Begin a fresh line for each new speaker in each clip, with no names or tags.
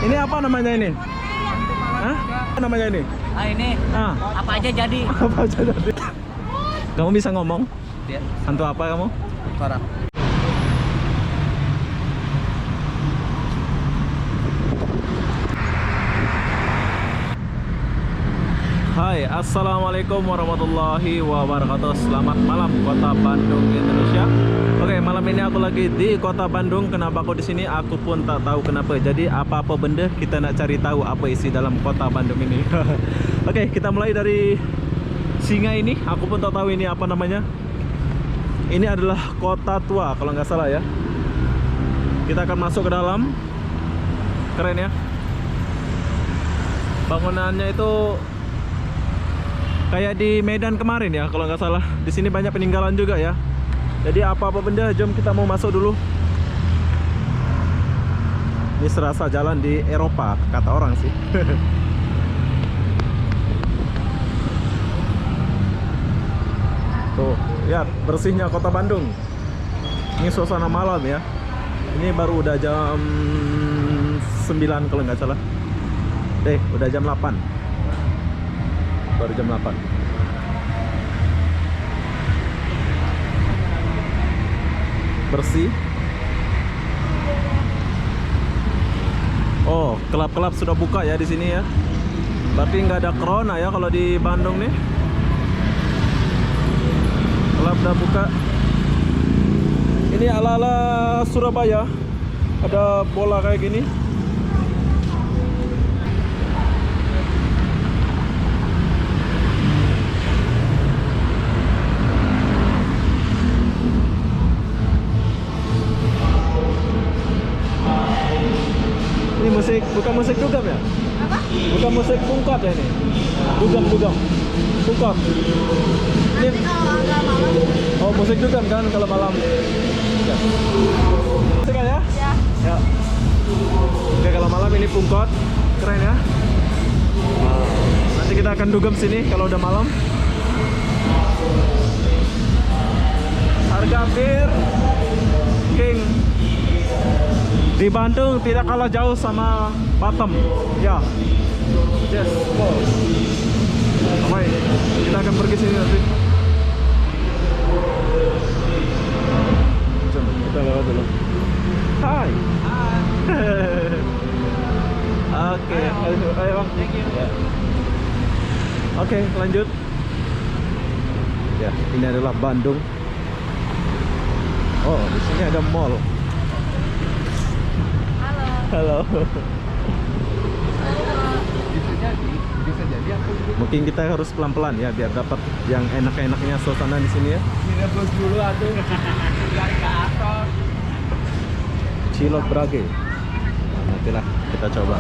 Ini apa namanya ini? Hah? Apa namanya ini?
Ah ini
Ah,
apa aja jadi?
apa aja tadi? Kamu bisa ngomong?
Dia
Hantu apa kamu?
suara.
Hai, assalamualaikum warahmatullahi wabarakatuh. Selamat malam Kota Bandung, Indonesia. Oke, malam ini aku lagi di Kota Bandung. Kenapa aku di sini? Aku pun tak tahu kenapa. Jadi apa-apa benda kita nak cari tahu apa isi dalam Kota Bandung ini. Oke, kita mulai dari singa ini. Aku pun tak tahu ini apa namanya. Ini adalah kota tua kalau nggak salah ya. Kita akan masuk ke dalam. Keren ya. Bangunannya itu kayak di Medan kemarin ya kalau nggak salah. Di sini banyak peninggalan juga ya. Jadi apa-apa benda, jom kita mau masuk dulu. Ini serasa jalan di Eropa kata orang sih. Tuh, lihat bersihnya Kota Bandung. Ini suasana malam ya. Ini baru udah jam 9 kalau nggak salah. Udah jam 8. Baru jam 8. Bersih. Oh, kelab-kelab sudah buka ya di sini ya. Berarti nggak ada corona ya kalau di Bandung nih. Kelab udah buka. Ini ala-ala Surabaya. Ada bola kayak gini. Ini musik, bukan musik dugem ya?
Apa?
Bukan musik pungkat ya ini? Dugem. Pungkat. Ini,
Nanti kalau agak malam.
oh musik dugem kan kalau malam. Ya. Musik kan ya?
Ya.
Ya. Oke, kalau malam ini pungkat. Keren ya? Nanti kita akan dugem sini kalau udah malam. Harga bir King di Bandung tidak kalah jauh sama Batam. Ya. Yes, boss. Baik, kita akan pergi sini nanti. Jom, kita lewat dulu. Hai. Oke, ayo bang.
Thank you.
Ya. Oke, lanjut. Ya, ini adalah Bandung. Oh, di sini ada mall.
Halo.
Halo.
Bisa jadi aku
Mungkin kita harus pelan-pelan ya biar dapat yang enak-enaknya suasana di sini ya.
kira bos dulu atuh. Lari ke atas.
Cilok Brage. Nah, nantilah kita coba.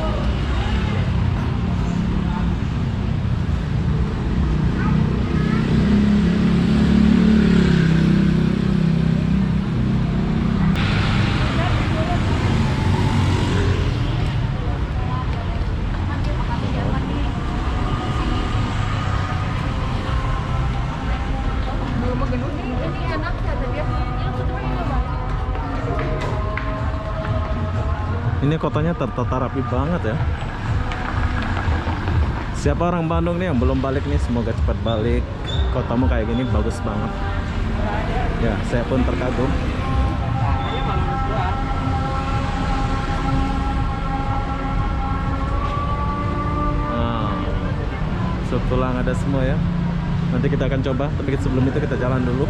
Ini enak kata dia.
Ini kotanya tertata rapi banget ya. Siapa orang Bandung nih yang belum balik nih, semoga cepat balik. Kotamu kayak gini bagus banget. Ya, saya pun terkagum. Nah, sup tulang ada semua ya. Nanti kita akan coba, tapi sebelum itu kita jalan dulu.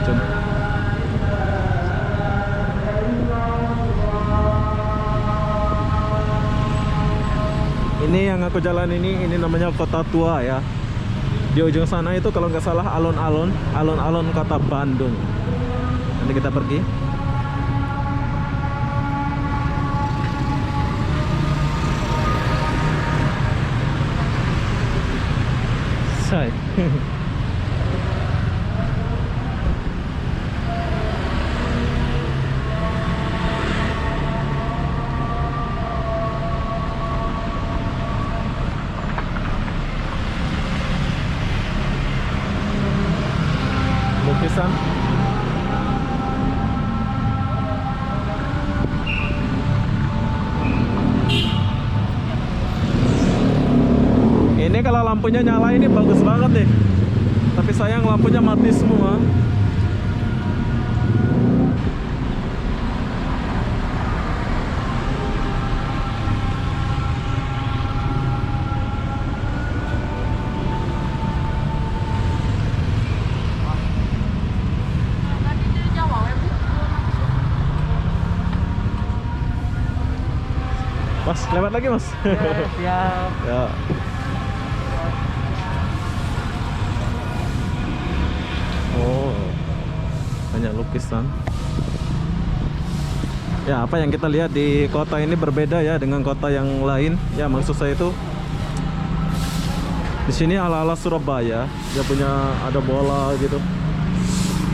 Jom. Ini yang aku jalan ini namanya Kota Tua ya. Di ujung sana itu kalau nggak salah alun-alun Kota Bandung. Nanti kita pergi. Say. Lukisan. Ini kalau lampunya nyala ini bagus banget nih. Tapi sayang lampunya mati semua.
Tadi dia jawab ya, Bu.
Mas, lewat lagi mas.
Siap.
Ya. Oh, banyak lukisan. Ya, apa yang kita lihat di kota ini berbeda ya dengan kota yang lain. Ya, maksud saya itu di sini ala-ala Surabaya. Dia punya ada bola gitu.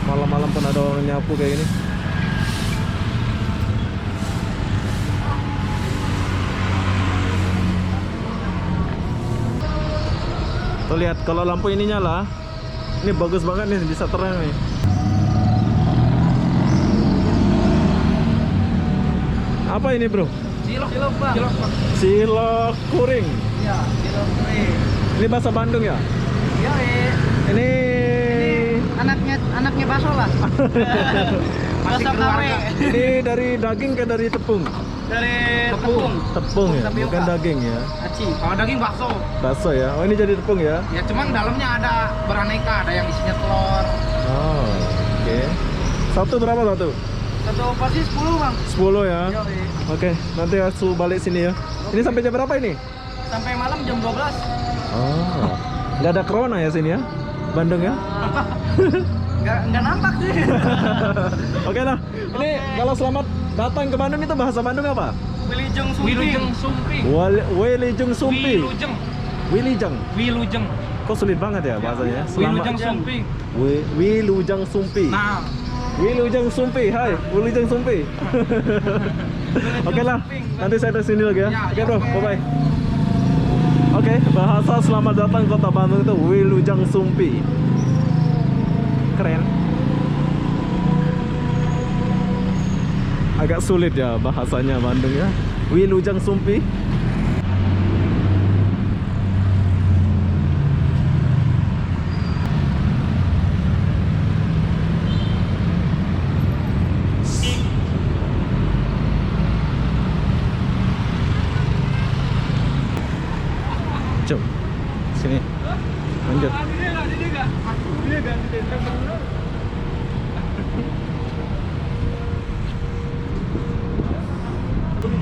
Malam-malam pun ada orang nyapu kayak gini. Tuh lihat kalau lampu ini nyala, ini bagus banget nih, bisa terang nih. Apa ini bro?
Cilok, Bang. Cilok, Bang.
Cilok kuring.
Iya, cilok kuring.
Ini bahasa Bandung ya?
Iya,
Ini
anaknya bakso lah. Masih keluarga.
ini dari daging ke dari tepung?
Dari tepung.
Tepung ya,
Tapioka.
bukan daging ya.
Aci. Kalau daging bakso.
Bakso ya. Oh ini jadi tepung ya?
Ya cuman dalamnya ada beraneka, ada yang isinya telur.
Oh, oke. Satu berapa satu?
Satu porsi 10, Bang.
10 ya.
Iya,
Oke, nanti aku balik sini ya. Ini sampai jam berapa ini?
sampai malam jam 12.
Oh, nggak ada corona ya sini ya? Bandung ya?
Nggak nampak sih.
Oke lah. Ini kalau selamat datang ke Bandung itu bahasa Bandung apa?
Wilujeng Sumpi.
Wilujeng Sumpi. Wilujeng.
Wilujeng.
Kok sulit banget ya bahasanya?
Wilujeng Sumpi.
Wilujeng Sumpi.
Nah,
Wilujeng Sumpi. Hai, Wilujeng Sumpi. Oke lah. Nanti saya dari sini lagi ya. Oke bro, bye bye. Oke, bahasa selamat datang kota Bandung itu Wilujeng Sumpi. Keren. Agak sulit ya bahasanya Bandung ya. Wilujeng Sumpi. Cuk. Sini. Lanjut.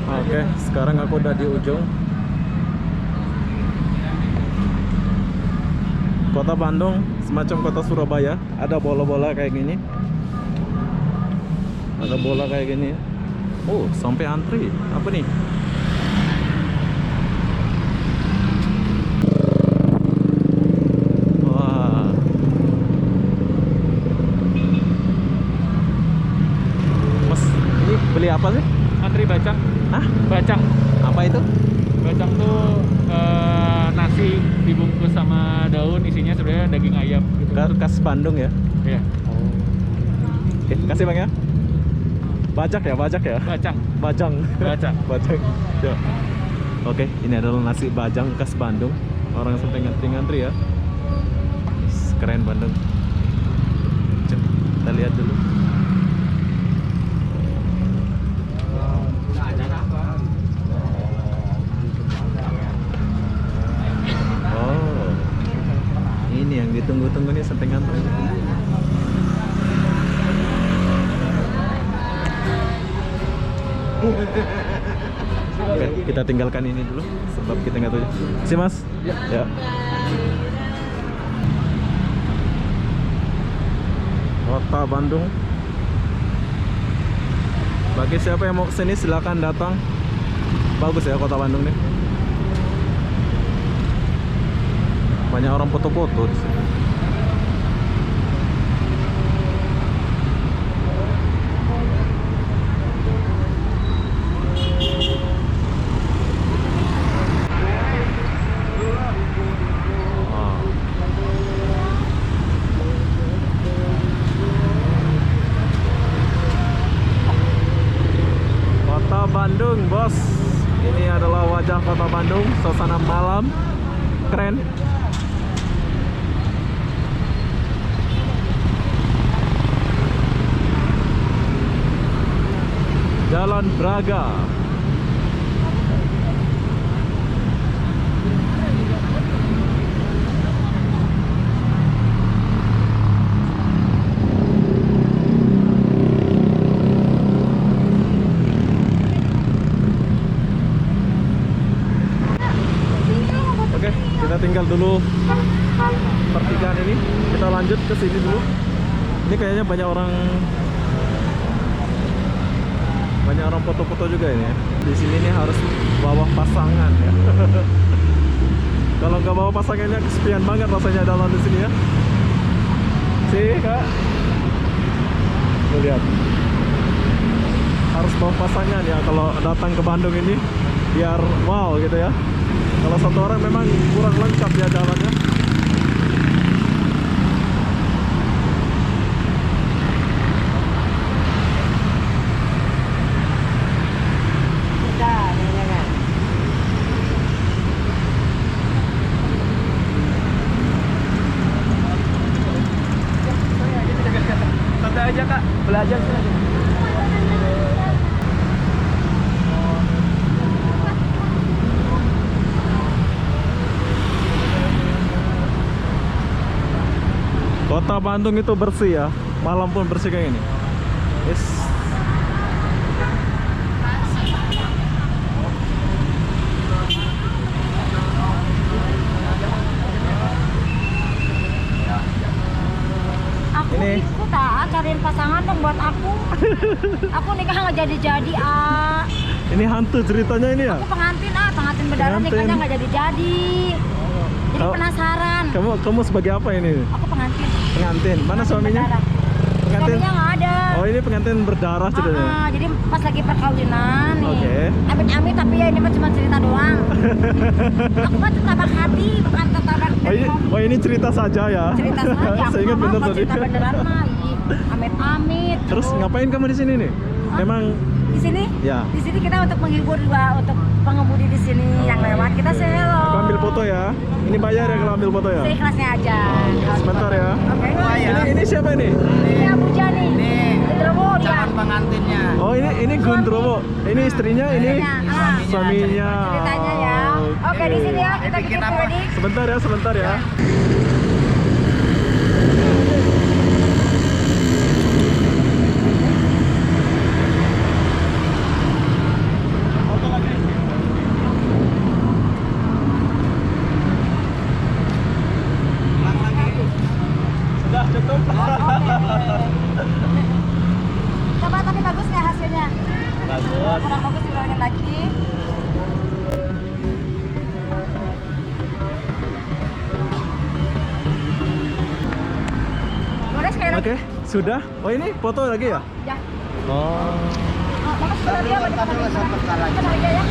Oke, sekarang aku udah di ujung kota Bandung, semacam kota Surabaya. Ada bola-bola kayak gini. Ada bola kayak gini. Oh, sampai antri. Apa nih? Wah. Mas, ini beli apa sih?
antri bacang.
Hah?
Bacang.
Apa itu?
Bacang tuh nasi dibungkus sama daun, isinya sebenarnya daging ayam gitu.
Khas Bandung ya?
Iya.
Oke, kasih bang ya. Bajak ya, bajak ya.
Bacang.
Bajang.
Bacang.
Bajang. Ya. Oke, ini adalah nasi bajang khas Bandung. Orang sampai ngantri-ngantri ya. Keren Bandung. Cuk, kita lihat dulu. Oh, ini yang ditunggu-tunggu nih sampai ngantri. Oke, kita tinggalkan ini dulu sebab kita nggak tahu. Si Mas. Ya. Kota Bandung. Bagi siapa yang mau kesini silakan datang. Bagus ya kota Bandung nih. Banyak orang foto-foto di sini. Kota Bandung, bos. Ini adalah wajah kota Bandung, suasana malam. Keren. Jalan Braga. Oke, kita tinggal dulu pertigaan ini. Kita lanjut ke sini dulu. Ini kayaknya banyak orang foto-foto juga ini ya. Di sini nih harus bawa pasangan ya. Kalau nggak bawa pasangannya kesepian banget rasanya jalan di sini ya. Sih kak, tuh lihat, harus bawa pasangan ya kalau datang ke Bandung ini biar wow gitu ya. Kalau satu orang memang kurang lengkap ya jalannya.
Santai aja kak, belajar sih.
Kota Bandung itu bersih ya, malam pun bersih kayak gini. Yes.
Aku
Ini.
ikut cariin pasangan dong buat aku. Aku nikah nggak jadi-jadi
Ini hantu ceritanya ini ya.
Aku pengantin pengantin berdarah
Pengantin.
nikahnya nggak jadi-jadi. Jadi
Oh.
penasaran.
Kamu sebagai apa ini?
Aku pengantin.
Pengantin. Mana
Pengantin
suaminya?
berdarah.
Pengantin.
Suaminya nggak ada.
Oh, ini pengantin berdarah ceritanya.
Jadi pas lagi perkawinan nih.
Oke.
Amit-amit tapi ya ini mah cuma cerita doang. Aku mah tertabak hati, bukan tertabak
Oh, ini cerita saja ya.
cerita saja. Aku
Saya ingat
mah
bener
kalau
tadi.
cerita beneran mah amit-amit.
Terus ngapain kamu di sini nih? Memang
Di sini?
ya.
Di sini kita untuk menghibur juga untuk pengemudi di sini yang lewat. Kita say hello.
Aku ambil foto ya. Ini bayar ya kalau ambil foto ya.
Seikhlasnya aja.
Sebentar ya.
Oke.
Ini siapa ini?
Ini Abuja nih. Gendrowo dia.
Pengantinnya.
Oh, ini Gundrowo. Ini istrinya, ini suaminya.
Ceritanya ya. Oke, di sini ya kita bikin wedding.
Sebentar ya, sebentar ya. Sudah cukup.
Coba tapi bagus nggak hasilnya?
Bagus.
Kurang bagus diulangin lagi. Boleh sekali lagi?
Oke, sudah. Oh, ini foto lagi ya?
Ya.
Oh.
Bagus sudah dia bagi kita aja ya.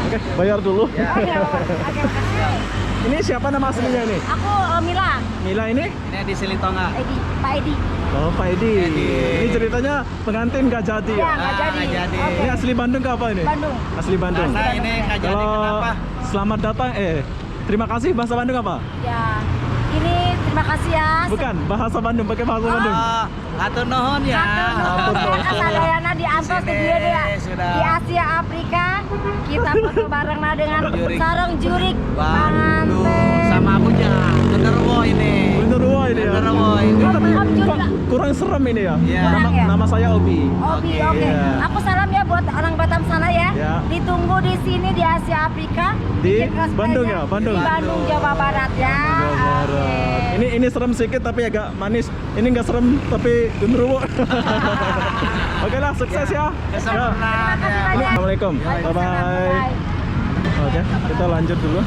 Oke, bayar dulu.
Oke, makasih.
Ini siapa nama aslinya ini?
Aku Mila,
Mila ini?
Ini di Silitonga.
Pak Edi.
Oh, Pak Edi.
Edi.
Ini ceritanya pengantin gak jadi
Ya,
ya?
nggak jadi.
nggak jadi.
Oke.
Ini asli Bandung ke apa ini?
Bandung.
Asli Bandung.
Nah, ini nggak jadi
Kalau
kenapa?
selamat datang, terima kasih bahasa Bandung apa?
Ya, ini terima kasih ya.
Bukan, bahasa Bandung, pakai bahasa Bandung.
Oh, atur nuhun ya.
Atur nuhun.
Kasadayana di Antos di dia deh.
Sudah.
Di Asia Afrika kita foto bareng dengan
Jurik.
sarung jurik
Bandung
pengantin.
sama Abuja. Genderuwo ini.
Genderuwo ini ya.
Genderuwo ini.
Ini tapi
Om Jun
kok
juga.
kurang serem ini ya.
Iya.
Nama,
Kurang ya?
nama saya Obi.
Obi,
Oke.
oke.
Iya.
Aku salam ya buat orang Batam sana ya.
Ya.
Ditunggu di sini di Asia Afrika.
Di
Bikin cosplaynya
Bandung ya? Bandung.
Di Bandung, Jawa Barat ya.
Jawa Barat.
Oke.
Ini serem sedikit tapi agak manis. Ini nggak serem tapi genderuwo. Oke lah, sukses ya.
Kesempurnaan
Terima kasih
ya.
banyak.
Assalamualaikum.
Waalaikumsalam.
Bye-bye.
Bye.
Oke, kita lanjut dulu.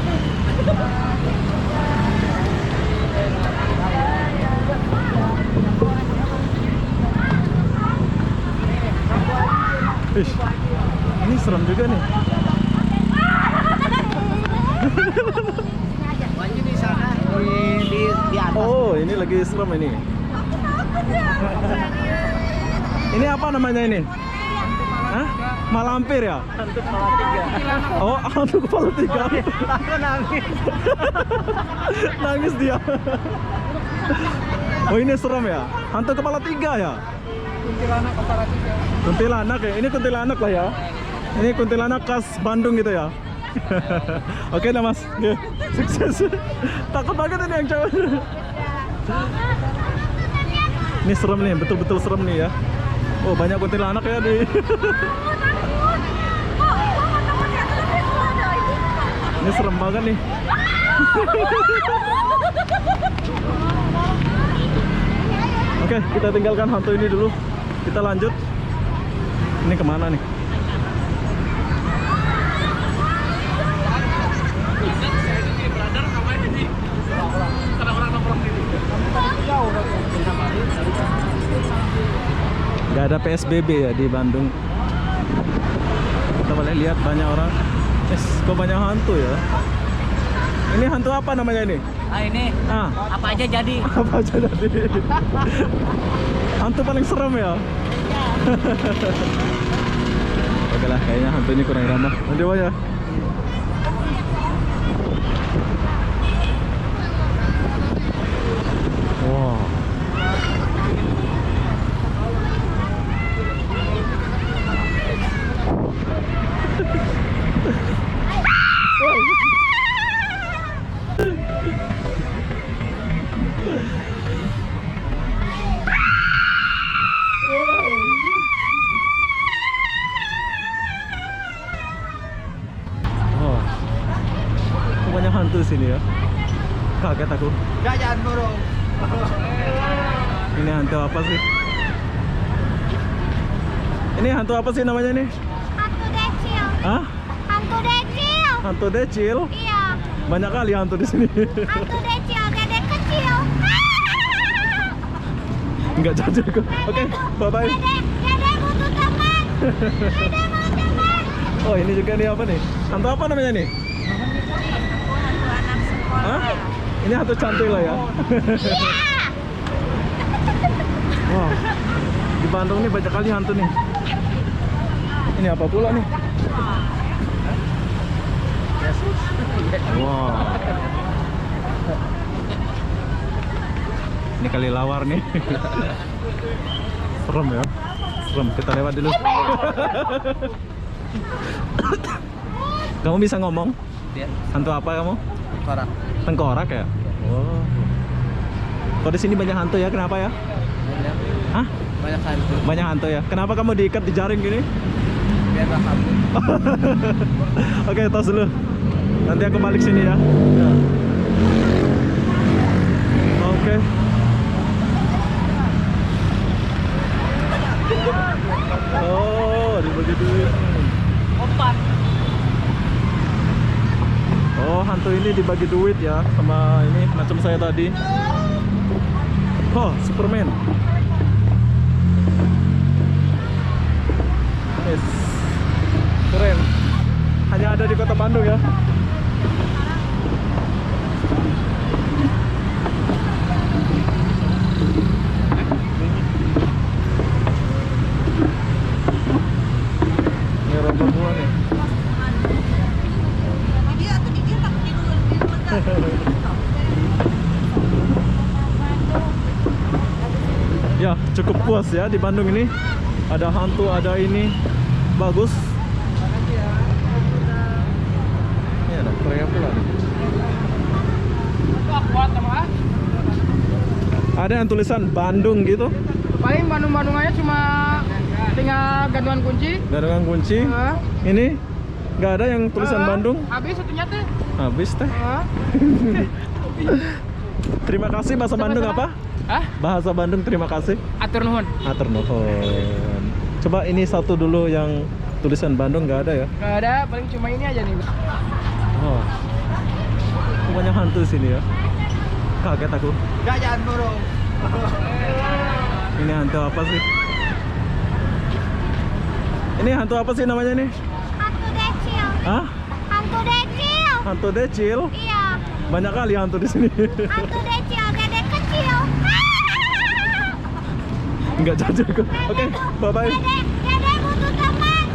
Ish, ini serem juga nih.
Wajib di sana di atas.
Oh, ini lagi serem ini. Ini apa namanya ini? Hah? Malampir ya?
Hantu kepala 3.
Oh, hantu kepala 3.
Aku nangis.
Nangis dia. Oh, ini serem ya? Hantu kepala 3 ya?
Kuntilanak kepala 3.
Kuntilanak ya? Ini kuntilanak lah ya? Ini kuntilanak khas Bandung gitu ya? Oke dah mas, ya, sukses. Takut banget ini yang cewek. Ini serem nih, betul-betul serem nih ya. Oh, banyak kuntilanak ya di. Ini serem banget nih. Oke, kita tinggalkan hantu ini dulu. Kita lanjut. Ini kemana nih? Gak ada PSBB ya di Bandung. Kita boleh lihat banyak orang. Kok banyak hantu ya? Ini hantu apa namanya ini?
Ini apa aja jadi.
Apa aja jadi? Hantu paling serem ya? Oke lah, kayaknya hantu ini kurang ramah. Nanti ya. Wow. Banyak hantu sini ya. Kaget aku.
Jangan burung.
Ini hantu apa sih? Ini hantu apa sih namanya nih?
Hantu decil.
Hah?
Hantu decil.
Hantu decil?
Iya.
Banyak kali hantu di sini.
Hantu decil, dedek kecil.
Enggak jadi aku. Oke, bye bye.
Dedek butuh teman. Dedek mau teman.
Oh, ini juga nih apa nih? Hantu apa namanya nih?
Hantu anak sekolah.
Hah? Ini hantu cantik lah ya.
Iya.
Wah, di Bandung nih banyak kali hantu nih. Ini apa pula nih? Wow. Ini kali lawar nih. Serem ya. Serem, kita lewat dulu. Kamu bisa ngomong? Hantu apa kamu?
Korak.
Tengkorak ya? Oh. Kok di sini banyak hantu ya? Kenapa ya? Hah?
Banyak hantu.
Banyak hantu ya? Kenapa kamu diikat di jaring gini?
Biar gak kabur.
Oke, tos dulu. Nanti aku balik sini ya. Oke. Oh, dibagi duit.
Opat.
Oh, hantu ini dibagi duit ya sama ini macam saya tadi. Oh, Superman. Yes. Keren. Hanya ada di Kota Bandung ya. Ini rombongan semua nih. Ya, cukup puas ya di Bandung ini. Ada hantu, ada ini. Bagus. Ini ada Korea pula nih. Ada yang tulisan Bandung gitu.
Paling Bandung-Bandung aja cuma tinggal gantungan kunci.
Gantungan kunci. Ini nggak ada yang tulisan Bandung.
Habis satunya teh.
Habis teh. Terima kasih bahasa Bandung apa?
Hah?
Bahasa Bandung terima kasih.
Atur nuhun.
Atur nuhun. Coba ini satu dulu yang tulisan Bandung nggak ada ya?
Gak ada, paling cuma ini aja nih.
Oh. Banyak hantu sini ya. Kaget aku.
Jangan burung.
Ini hantu apa sih? Ini hantu apa sih namanya nih?
Hantu decil.
Hah?
Hantu decil.
Hantu decil?
Iya.
Banyak kali hantu di sini.
Hantu decil, dedek kecil.
Enggak jadi aku. Oke, bye bye.
Dedek butuh teman.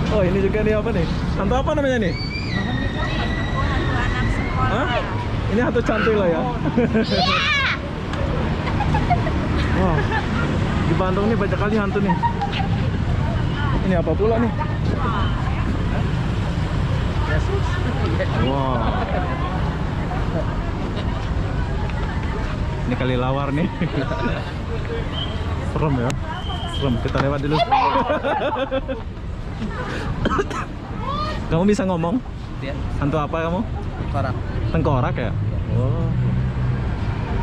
Oh ini juga nih apa nih? Hantu apa namanya nih?
Hantu anak sekolah.
Hah? Ini hantu cantik lah ya. Wah, di Bandung nih banyak kali hantu nih. Ini apa pula nih? Wow. Ini kali lawar nih. Serem ya. Serem, kita lewat dulu. Kamu bisa ngomong?
Dia
Hantu apa kamu?
korak.
Tengkorak ya? Oh.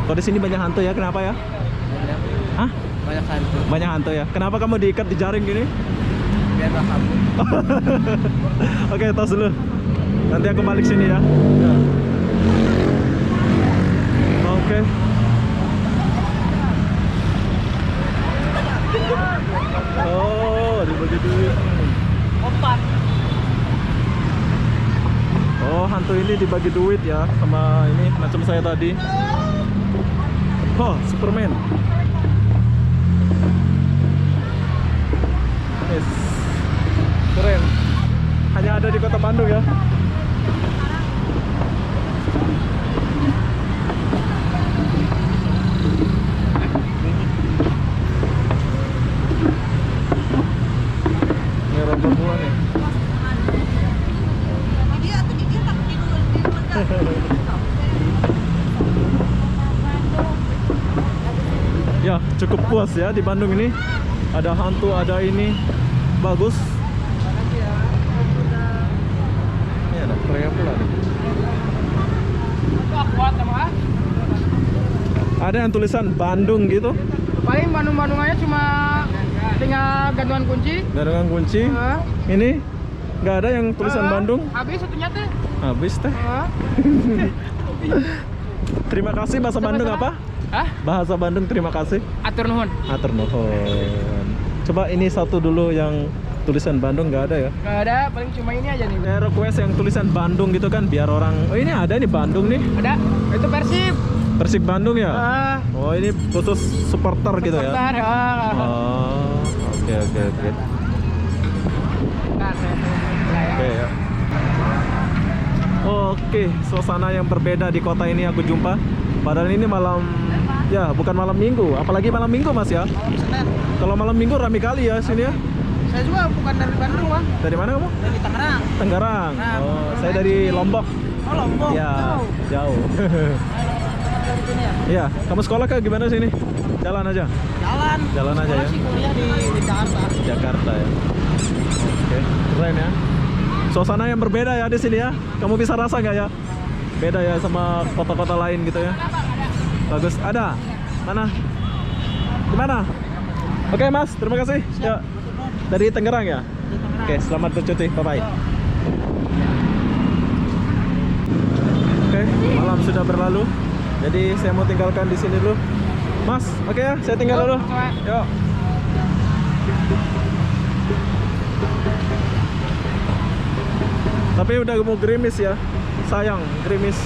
Kok di sini banyak hantu ya? Kenapa ya? Hah?
Banyak hantu.
Banyak hantu ya? Kenapa kamu diikat di jaring gini?
Biar gak kabur.
Oke, tos dulu. Nanti aku balik sini ya. Oke. Oh, dibagi duit. Oh, hantu ini dibagi duit ya sama ini macam saya tadi. Oh, Superman. Yes. Keren. Hanya ada di Kota Bandung ya. Ini rombongan semua nih. Ya, cukup puas ya di Bandung ini. Ada hantu, ada ini. Bagus. Ini ada pria pula nih. Ada yang tulisan Bandung gitu.
Paling Bandung-Bandungannya cuma tinggal gantungan kunci.
Gantungan kunci. Ini nggak ada yang tulisan Bandung.
Habis satunya teh.
Habis teh. Terima kasih bahasa Bandung apa?
Hah?
Bahasa Bandung terima kasih.
Atur nuhun.
Atur nuhun. Coba ini satu dulu yang tulisan Bandung nggak ada ya?
Gak ada, paling cuma ini aja nih.
Saya request yang tulisan Bandung gitu kan biar orang. Oh ini ada nih Bandung nih.
Ada, itu Persib.
Persib Bandung ya?
Ah,
Oh ini khusus supporter gitu ya?
bentar,
Oh, oke oke oke.
Bentar,
Oke ya. Oke, suasana yang berbeda di kota ini aku jumpa. Padahal ini malam, ya bukan malam minggu. Apalagi malam minggu mas ya.
Senin.
Kalau malam minggu rame kali ya sini ya.
Saya juga bukan dari Bandung, Bang.
Dari mana kamu?
Dari Tangerang.
Tenggarang.
Nah,
Oh, saya dari Lombok.
Oh, Lombok.
Ya, jauh.
Dari sini ya?
Iya, kamu sekolah ke gimana sini? Jalan aja.
Jalan.
Jalan aja ya.
Sih kuliah di Jakarta.
Jakarta ya. Oke, keren ya. Suasana yang berbeda ya di sini ya. Kamu bisa rasa nggak ya? Beda ya sama kota-kota lain gitu ya. Bagus. Ada? Mana? Di mana? Oke mas, terima kasih. Ya. Dari Tangerang ya. Oke, selamat bercuti. Bye bye. Oke, malam sudah berlalu. Jadi saya mau tinggalkan di sini dulu. Mas, oke ya, saya tinggal dulu. Yuk. Tapi udah mau gerimis ya. Sayang, gerimis.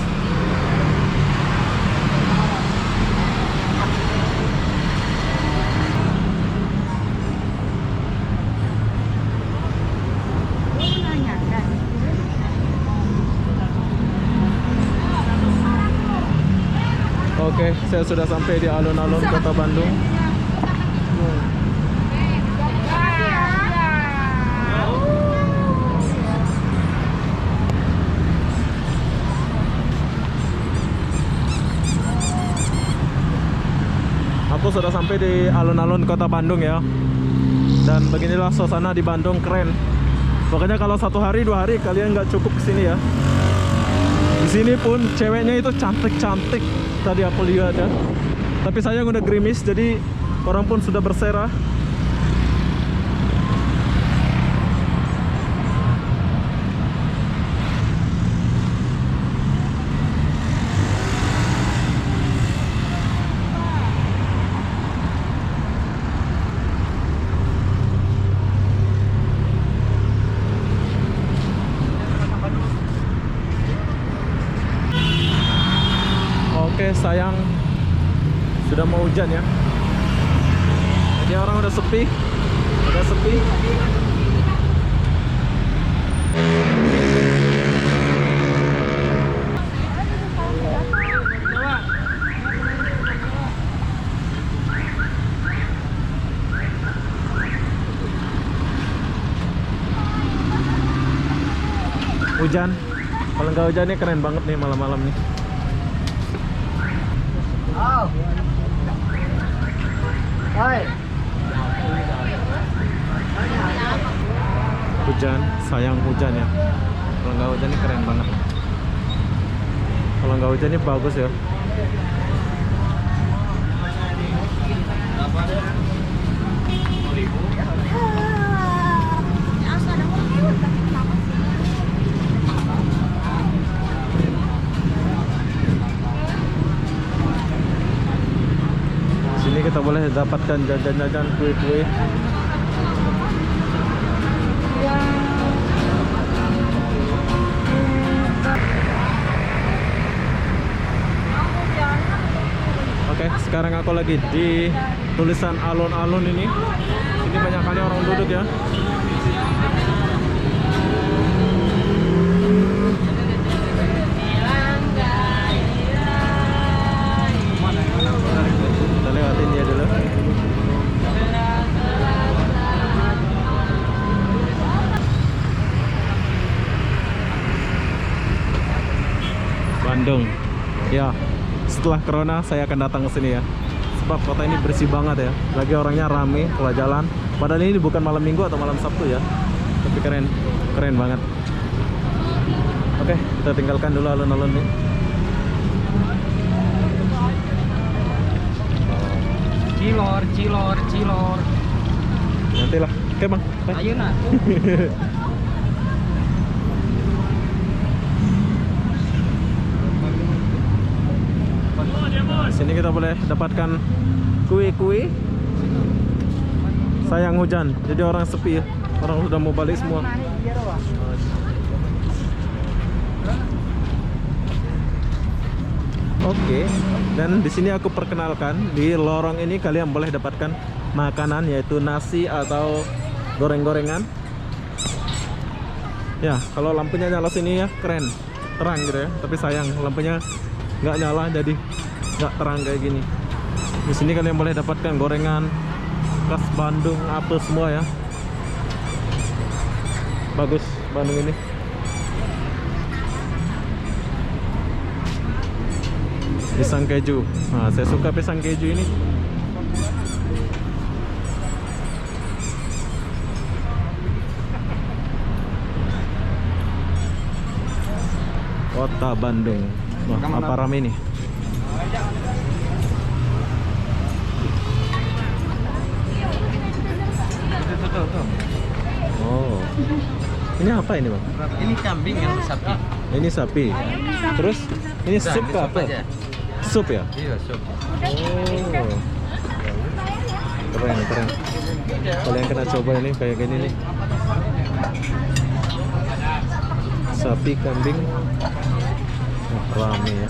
Oke, saya sudah sampai di alun-alun Kota Bandung. Aku sudah sampai di alun-alun Kota Bandung ya. Dan beginilah suasana di Bandung, keren. Pokoknya kalau 1 hari 2 hari kalian nggak cukup kesini ya. Di sini pun ceweknya itu cantik-cantik. Tadi aku lihat ya. Tapi sayang udah gerimis, jadi orang pun sudah berserah. Oke, sayang sudah mau hujan ya. Jadi orang udah sepi. Agak sepi. Hujan. Kalau nggak hujan nih keren banget nih malam-malam nih. Hujan, sayang hujan ya. Kalau nggak hujan nih keren banget. Kalau nggak hujan nih bagus ya. Sini kita boleh dapatkan jajan-jajan kue-kue. Oke, sekarang aku lagi di tulisan alun-alun ini. Sini banyak kali orang duduk ya. Kita lewatin dia dulu. Bandung. Ya, setelah corona saya akan datang ke sini ya. Sebab kota ini bersih banget ya. Lagi orangnya rame kalau jalan. Padahal ini bukan malam Minggu atau malam Sabtu ya. Tapi keren, keren banget. Oke, kita tinggalkan dulu alun-alun ini.
Cilor, cilor, cilor.
Nantilah. Oke bang. Bye.
Ayo nak.
Sini kita boleh dapatkan kue-kue. Sayang hujan, jadi orang sepi ya. Orang sudah mau balik semua. Oke, dan di sini aku perkenalkan, di lorong ini kalian boleh dapatkan makanan yaitu nasi atau goreng-gorengan. Ya, kalau lampunya nyala sini ya keren, terang gitu ya. Tapi sayang lampunya nggak nyala jadi nggak terang kayak gini. Di sini kalian boleh dapatkan gorengan khas Bandung, apa semua ya. Bagus Bandung ini. Pisang keju. Nah, saya suka pisang keju ini. Kota Bandung. Wah, apa rame nih? Oh. Ini apa ini, Bang?
Ini kambing yang sapi.
Ini sapi. Terus ini sup ke apa? Sup ya?
Iya, sup.
Oh. Keren, keren. Kalian kena coba ini kayak gini nih. Sapi, kambing. Oh, rame ya.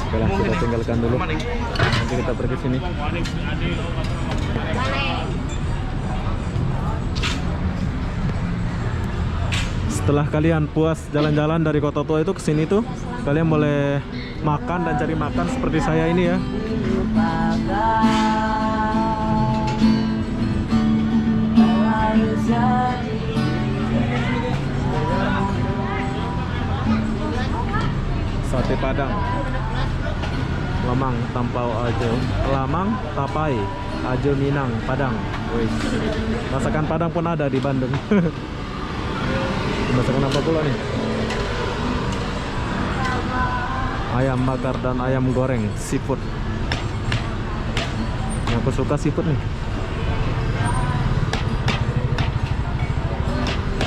Oke lah, kita tinggalkan dulu. Nanti kita pergi sini. Setelah kalian puas jalan-jalan dari Kota Tua itu ke sini tuh, kalian boleh makan dan cari makan seperti saya ini ya. Sate Padang. Lamang, Tampau, Ajo. Lamang, Tapai, Ajo, Minang, Padang. Wih. Masakan Padang pun ada di Bandung. Masakan apa pula nih? Ayam bakar dan ayam goreng seafood. Yang aku suka seafood nih.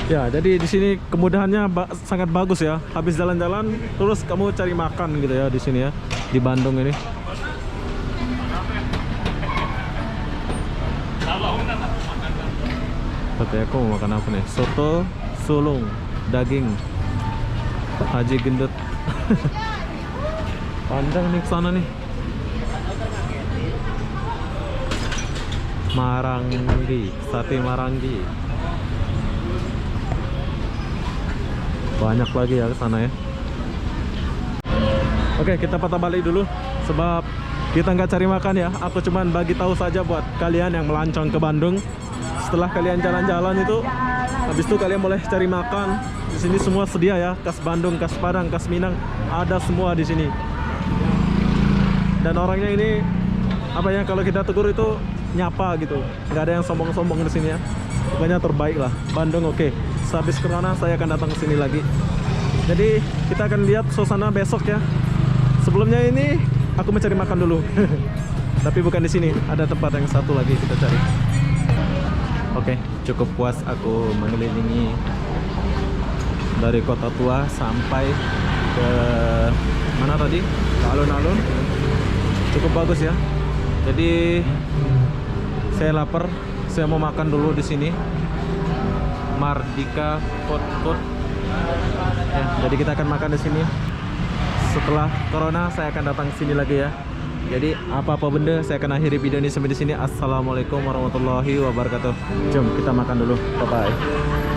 Ya, jadi di sini kemudahannya sangat bagus ya. Habis jalan-jalan, terus kamu cari makan gitu ya di sini ya, di Bandung ini. Oke, aku mau makan apa nih? Soto, sulung, daging, haji gendut. Panjang nih ke sana nih. Maranggi, sate Maranggi. Banyak lagi ya ke sana ya. Oke, kita patah balik dulu sebab kita nggak cari makan ya. Aku cuman bagi tahu saja buat kalian yang melancong ke Bandung. Setelah kalian jalan-jalan itu, habis itu kalian boleh cari makan. Di sini semua sedia ya, khas Bandung, khas Padang, khas Minang, ada semua di sini. Dan orangnya ini apa ya, kalau kita tegur itu nyapa gitu, nggak ada yang sombong-sombong di sini ya. Pokoknya terbaik lah, Bandung oke. Sehabis corona saya akan datang ke sini lagi. Jadi kita akan lihat suasana besok ya. Sebelumnya ini aku mencari makan dulu. Tapi bukan di sini, ada tempat yang satu lagi kita cari. Oke, cukup puas aku mengelilingi dari kota tua sampai ke mana tadi? Ke alun-alun. Cukup bagus ya. Jadi saya lapar, saya mau makan dulu di sini. Mardika Food Court. Ya, jadi kita akan makan di sini. Setelah corona saya akan datang ke sini lagi ya. Jadi apa-apa benda saya akan akhiri video ini sampai di sini. Assalamualaikum warahmatullahi wabarakatuh. Jom kita makan dulu. Bye bye.